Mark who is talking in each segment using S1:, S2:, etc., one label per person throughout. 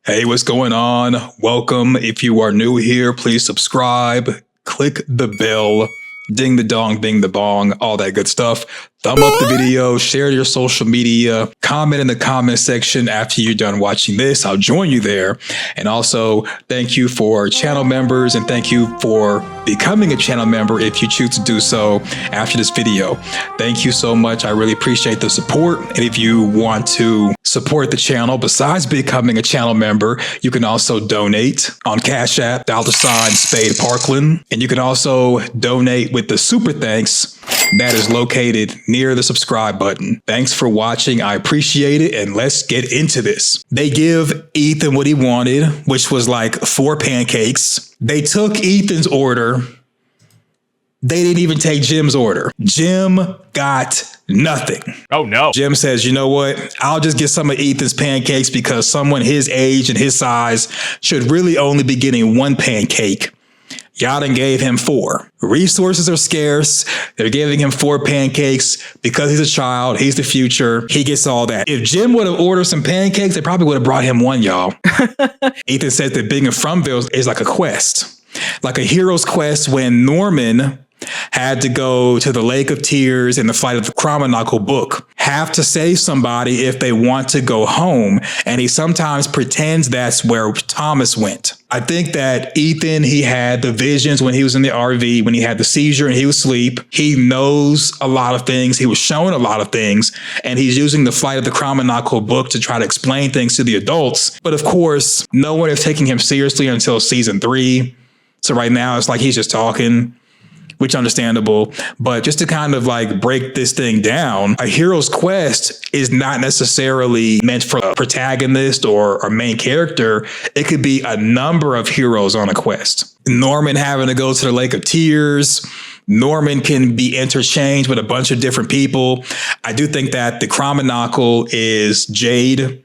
S1: Hey, what's going on? Welcome. If you are new here, please subscribe, click the bell, ding the dong, bing the bong, all that good stuff. Thumb up the video, share to your social media, comment in the comment section after you're done watching this. I'll join you there. And also, thank you for channel members and thank you for becoming a channel member if you choose to do so after this video. Thank you so much. I really appreciate the support. And if you want to support the channel, besides becoming a channel member, you can also donate on Cash App, $Spade Parkland. And you can also donate with the super thanks that is located near the subscribe button. Thanks for watching. I appreciate it. And let's get into this. They give Ethan what he wanted, which was like 4 pancakes. They took Ethan's order. They didn't even take Jim's order. Jim got nothing.
S2: Oh no.
S1: Jim says, you know what? I'll just get some of Ethan's pancakes because someone his age and his size should really only be getting 1 pancake. Y'all done gave him 4. Resources are scarce. They're giving him 4 pancakes because he's a child. He's the future. He gets all that. If Jim would have ordered some pancakes, they probably would have brought him 1, y'all. Ethan says that being in FROMville is like a quest, like a hero's quest when Norman had to go to the Lake of Tears in the Flight of the Chromonacle book, have to save somebody if they want to go home. And he sometimes pretends that's where Thomas went. I think that Ethan, he had the visions when he was in the RV, when he had the seizure and he was asleep. He knows a lot of things. He was shown a lot of things. And he's using the Flight of the Chromonacle book to try to explain things to the adults. But of course, no one is taking him seriously until season 3. So right now it's like he's just talking, which understandable, but just to kind of like break this thing down, a hero's quest is not necessarily meant for a protagonist or a main character. It could be a number of heroes on a quest. Norman having to go to the Lake of Tears. Norman can be interchanged with a bunch of different people. I do think that the Chromonacle is Jade.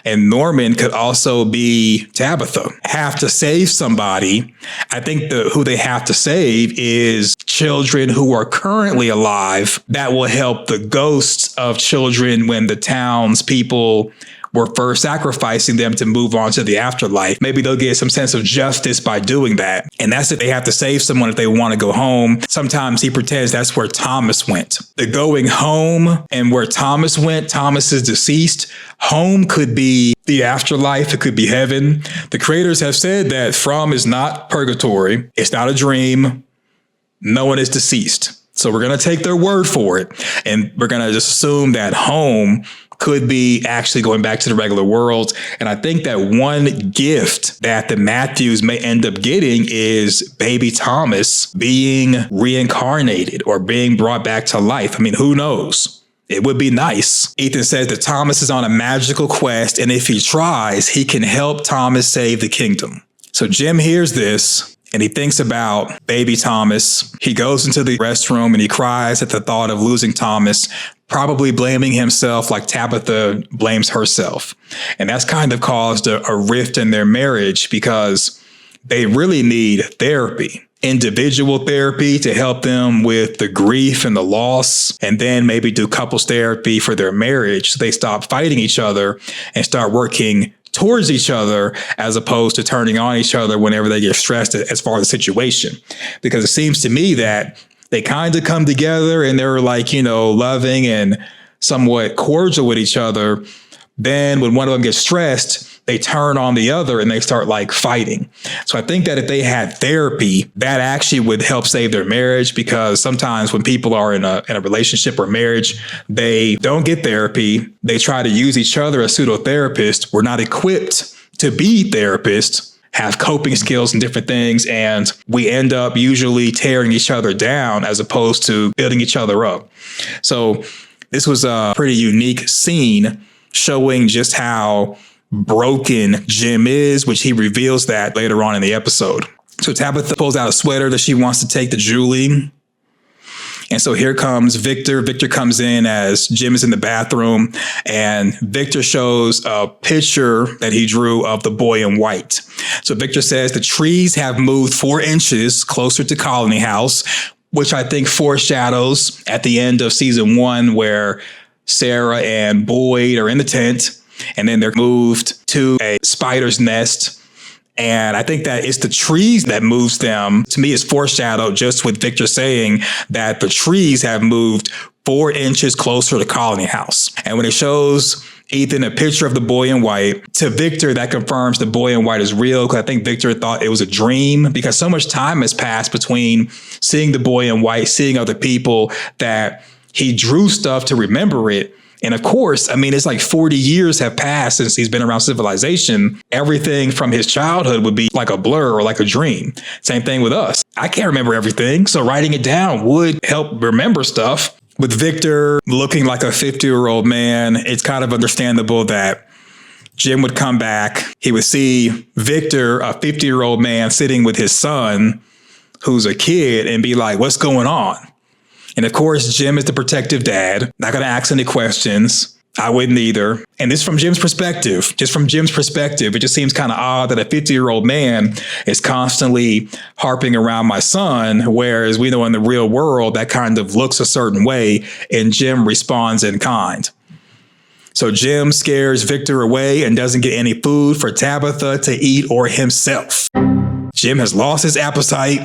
S1: And Norman could also be Tabitha. Have to save somebody. I think who they have to save is children who are currently alive. That will help the ghosts of children when the townspeople were first sacrificing them to move on to the afterlife. Maybe they'll get some sense of justice by doing that. And that's if they have to save someone if they want to go home. Sometimes he pretends that's where Thomas went. The going home and where Thomas went, Thomas is deceased. Home could be the afterlife. It could be heaven. The creators have said that From is not purgatory. It's not a dream. No one is deceased. So we're going to take their word for it. And we're going to just assume that home could be actually going back to the regular world. And I think that one gift that the Matthews may end up getting is baby Thomas being reincarnated or being brought back to life. I mean, who knows? It would be nice. Ethan says that Thomas is on a magical quest, and if he tries, he can help Thomas save the kingdom. So Jim hears this and he thinks about baby Thomas. He goes into the restroom and he cries at the thought of losing Thomas, probably blaming himself like Tabitha blames herself. And that's kind of caused a rift in their marriage because they really need therapy. Individual therapy to help them with the grief and the loss, and then maybe do couples therapy for their marriage so they stop fighting each other and start working towards each other as opposed to turning on each other whenever they get stressed as far as the situation. Because it seems to me that they kind of come together and they're like, you know, loving and somewhat cordial with each other. Then when one of them gets stressed, they turn on the other and they start like fighting. So I think that if they had therapy, that actually would help save their marriage, because sometimes when people are in a relationship or marriage, they don't get therapy. They try to use each other as pseudo therapists. We're not equipped to be therapists, have coping skills and different things. And we end up usually tearing each other down as opposed to building each other up. So this was a pretty unique scene showing just how broken Jim is, which he reveals that later on in the episode. So Tabitha pulls out a sweater that she wants to take to Julie. And so here comes Victor. Victor comes in as Jim is in the bathroom, and Victor shows a picture that he drew of the boy in white. So Victor says the trees have moved 4 inches closer to Colony House, which I think foreshadows at the end of season 1 where Sarah and Boyd are in the tent And then they're moved to a spider's nest. And I think that it's the trees that moves them. To me, it's foreshadowed just with Victor saying that the trees have moved 4 inches closer to Colony House. And when it shows Ethan a picture of the boy in white, to Victor, that confirms the boy in white is real, because I think Victor thought it was a dream, because so much time has passed between seeing the boy in white, seeing other people, that he drew stuff to remember it. And of course, I mean, it's like 40 years have passed since he's been around civilization. Everything from his childhood would be like a blur or like a dream. Same thing with us. I can't remember everything. So writing it down would help remember stuff. With Victor looking like a 50-year-old man, it's kind of understandable that Jim would come back. He would see Victor, a 50-year-old man, sitting with his son, who's a kid, and be like, what's going on? And of course, Jim is the protective dad, not going to ask any questions. I wouldn't either. And this from Jim's perspective, just from Jim's perspective, it just seems kind of odd that a 50-year-old man is constantly harping around my son, whereas we know in the real world that kind of looks a certain way, and Jim responds in kind. So Jim scares Victor away and doesn't get any food for Tabitha to eat or himself. Jim has lost his appetite,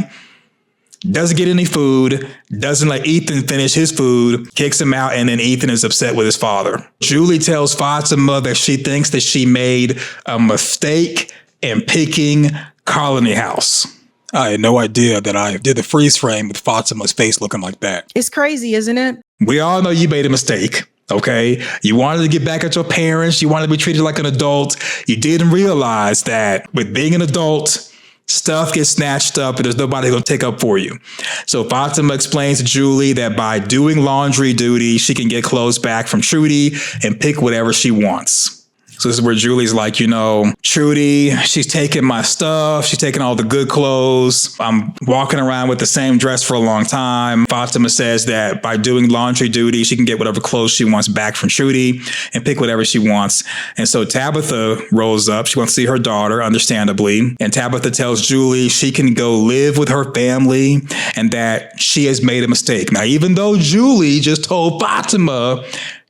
S1: doesn't get any food, doesn't let Ethan finish his food, kicks him out, and then Ethan is upset with his father. Julie tells Fatima that she thinks that she made a mistake in picking Colony House. I had no idea that I did the freeze frame with Fatima's face looking like that.
S2: It's crazy, isn't it?
S1: We all know you made a mistake. Okay. You wanted to get back at your parents. You wanted to be treated like an adult. You didn't realize that with being an adult, stuff gets snatched up and there's nobody going to take up for you. So Fatima explains to Julie that by doing laundry duty, she can get clothes back from Trudy and pick whatever she wants. So this is where Julie's like, you know, Trudy, she's taking my stuff. She's taking all the good clothes. I'm walking around with the same dress for a long time. Fatima says that by doing laundry duty, she can get whatever clothes she wants back from Trudy and pick whatever she wants. And so Tabitha rolls up. She wants to see her daughter, understandably. And Tabitha tells Julie she can go live with her family and that she has made a mistake. Now, even though Julie just told Fatima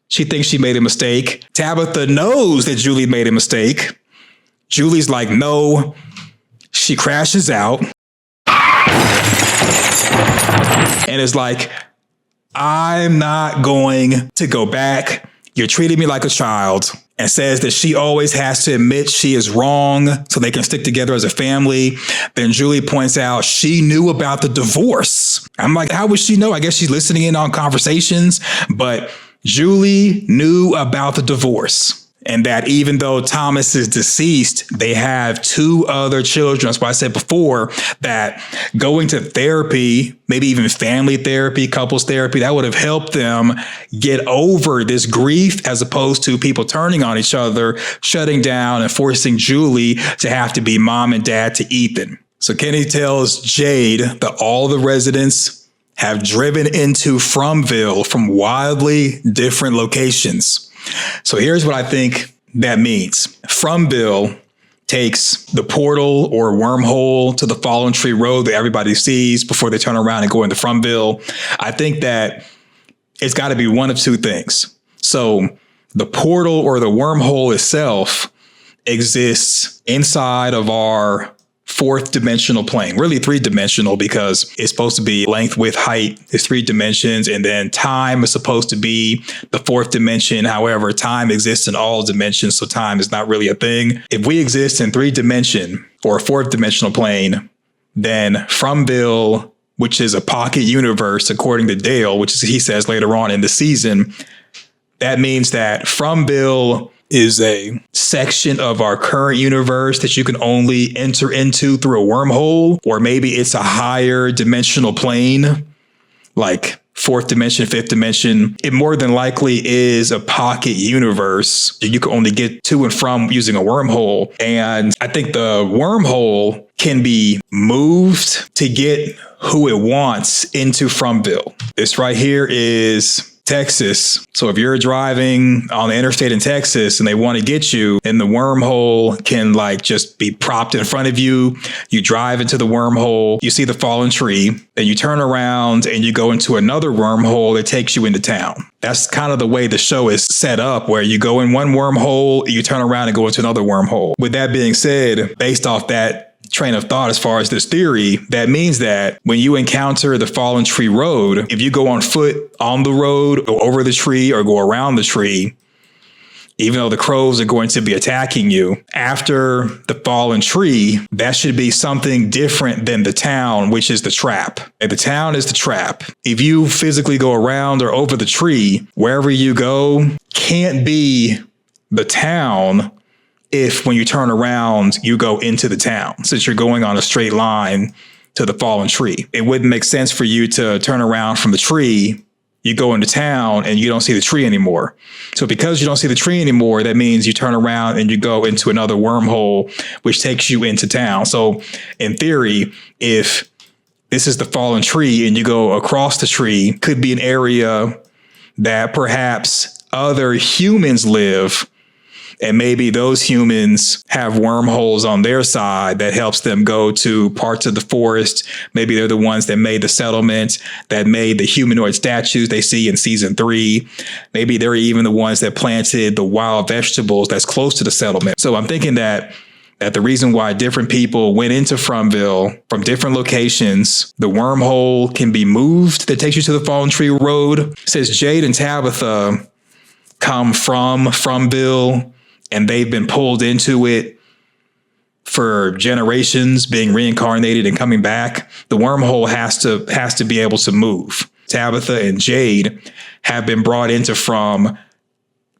S1: she thinks she made a mistake, Tabitha knows that Julie made a mistake. Julie's like, no. She crashes out and is like, I'm not going to go back. You're treating me like a child. And says that she always has to admit she is wrong so they can stick together as a family. Then Julie points out she knew about the divorce. I'm like, how would she know? I guess she's listening in on conversations, but Julie knew about the divorce and that even though Thomas is deceased, they have 2 other children. That's why I said before that going to therapy, maybe even family therapy, couples therapy, that would have helped them get over this grief as opposed to people turning on each other, shutting down and forcing Julie to have to be mom and dad to Ethan. So Kenny tells Jade that all the residents have driven into FROMville from wildly different locations. So here's what I think that means. FROMville takes the portal or wormhole to the Fallen Tree Road that everybody sees before they turn around and go into FROMville. I think that it's got to be one of 2 things. So the portal or the wormhole itself exists inside of our 4th dimensional plane, really 3-dimensional because it's supposed to be length, width, height is 3 dimensions. And then time is supposed to be the 4th dimension. However, time exists in all dimensions. So time is not really a thing. If we exist in 3-dimension or a 4th dimensional plane, then FROMville, which is a pocket universe, according to Dale, which is, he says later on in the season, that means that FROMville is a section of our current universe that you can only enter into through a wormhole, or maybe it's a higher dimensional plane, like 4th dimension, 5th dimension. It more than likely is a pocket universe that you can only get to and from using a wormhole. And I think the wormhole can be moved to get who it wants into FROMville. This right here is Texas. So if you're driving on the interstate in Texas and they want to get you, then the wormhole can like just be propped in front of you. You drive into the wormhole, you see the fallen tree, then you turn around and you go into another wormhole that takes you into town. That's kind of the way the show is set up, where you go in one wormhole, you turn around and go into another wormhole. With that being said, based off that train of thought as far as this theory, that means that when you encounter the fallen tree road, if you go on foot on the road, go over the tree or go around the tree, even though the crows are going to be attacking you, after the fallen tree, that should be something different than the town, which is the trap. And the town is the trap. If you physically go around or over the tree, wherever you go can't be the town if when you turn around, you go into the town, since you're going on a straight line to the fallen tree. It wouldn't make sense for you to turn around from the tree, you go into town and you don't see the tree anymore. So because you don't see the tree anymore, that means you turn around and you go into another wormhole, which takes you into town. So in theory, if this is the fallen tree and you go across the tree, could be an area that perhaps other humans live. And maybe those humans have wormholes on their side that helps them go to parts of the forest. Maybe they're the ones that made the settlement, that made the humanoid statues they see in season 3. Maybe they're even the ones that planted the wild vegetables that's close to the settlement. So I'm thinking that the reason why different people went into FROMville from different locations, the wormhole can be moved that takes you to the Fallen Tree Road. It says Jade and Tabitha come from FROMville, and they've been pulled into it for generations, being reincarnated and coming back. The wormhole has to be able to move. Tabitha and Jade have been brought into From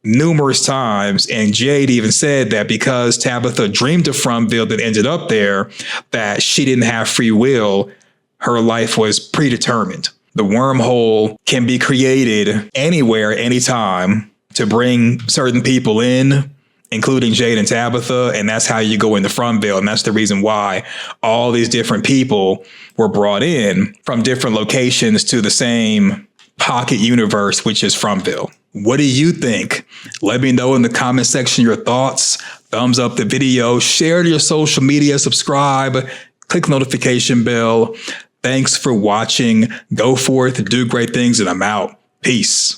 S1: numerous times, and Jade even said that because Tabitha dreamed of FROMville that ended up there, that she didn't have free will. Her life was predetermined. The wormhole can be created anywhere, anytime, to bring certain people in, including Jade and Tabitha, and that's how you go into FROMville. And that's the reason why all these different people were brought in from different locations to the same pocket universe, which is FROMville. What do you think? Let me know in the comment section your thoughts. Thumbs up the video, share to your social media, subscribe, click the notification bell. Thanks for watching. Go forth, do great things, and I'm out. Peace.